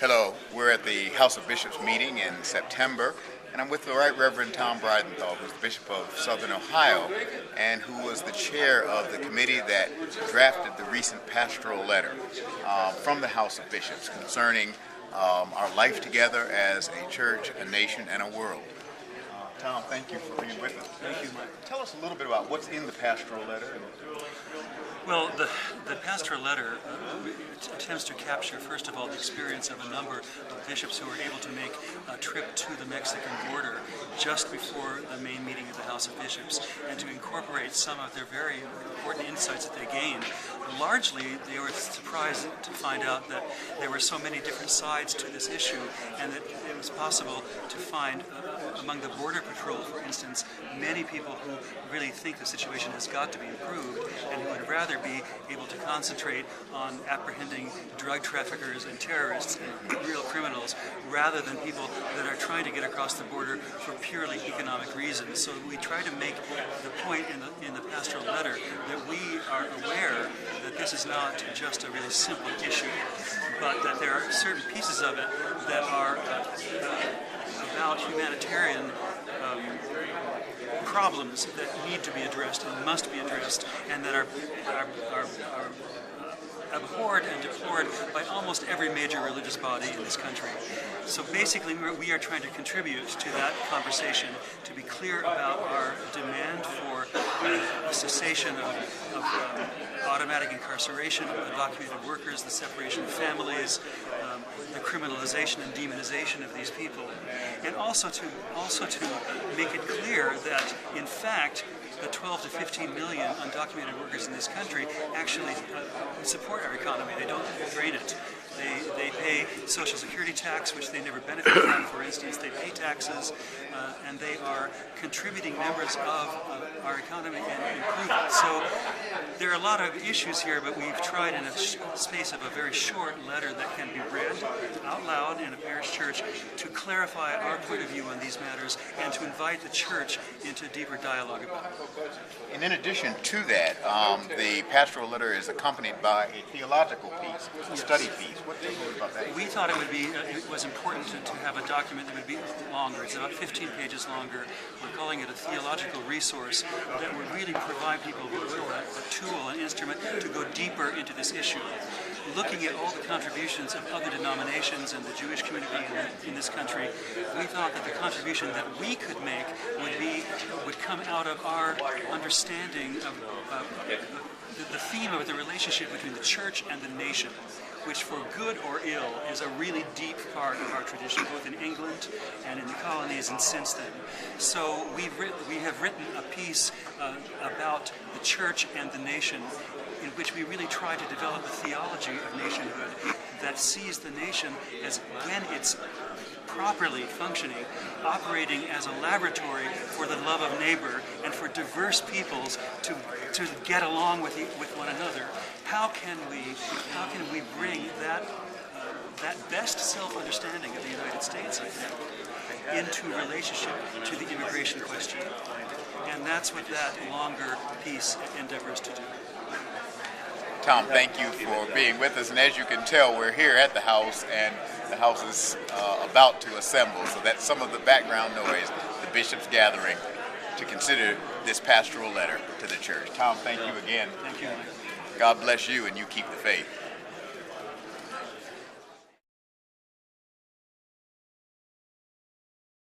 Hello, we're at the House of Bishops meeting in September, and I'm with the Right Reverend Tom Breidenthal, who's the Bishop of Southern Ohio, and who was the chair of the committee that drafted the recent pastoral letter from the House of Bishops concerning our life together as a church, a nation, and a world. Tom, thank you for being with us. Thank you, Mike. Tell us a little bit about what's in the pastoral letter. Well, the pastoral letter attempts to capture, first of all, the experience of a number of bishops who were able to make a trip to the Mexican border just before the main meeting of the House of Bishops, and to incorporate some of their very important insights that they gained. Largely, they were surprised to find out that there were so many different sides to this issue, and that it was possible to find among the Border Patrol, for instance, many people who really think the situation has got to be improved, and who would rather be able to concentrate on apprehending drug traffickers and terrorists and real criminals, rather than people that are trying to get across the border for purely economic reasons. So we try to make the point in the pastoral letter that we are aware that this is not just a really simple issue, but that there are certain pieces of it that are about humanitarian problems that need to be addressed and must be addressed, and that are abhorred and deplored by almost every major religious body in this country. So basically, we are trying to contribute to that conversation, to be clear about our demand for a cessation of automatic incarceration of undocumented workers, the separation of families, the criminalization and demonization of these people, and also to make it clear that, in fact, the 12 to 15 million undocumented workers in this country actually support our economy. They don't drain it. They pay Social Security tax, which they never benefit from, for instance. They pay taxes, and they are contributing members of our economy and improve it. So there are a lot of issues here, but we've tried in a space of a very short letter that can be read out loud in a parish church to clarify our point of view on these matters and to invite the church into deeper dialogue about it. And in addition to that, the pastoral letter is accompanied by a theological piece, a study piece. What do you think about that? We thought it was important to have a document that would be longer. It's about 15 pages longer. We're calling it a theological resource that would really provide people with a tool, an instrument to go deeper into this issue. Looking at all the contributions of other denominations and the Jewish community in this country, we thought that the contribution that we could make would come out of our understanding of the theme of the relationship between the church and the nation, which for good or ill is a really deep part of our tradition, both in England and in the colonies and since then. So we have written a piece about the church and the nation, in which we really try to develop a theology of nationhood that sees the nation as, when it's properly functioning, operating as a laboratory for the love of neighbor and for diverse peoples to get along with one another. How can we bring that best self-understanding of the United States, I think, into relationship to the immigration question? And that's what that longer piece endeavors to do. Tom, thank you for being with us, and as you can tell, we're here at the house, and the house is about to assemble, so that's some of the background noise, the bishops gathering to consider this pastoral letter to the church. Tom, thank you again. Thank you. God bless you, and you keep the faith.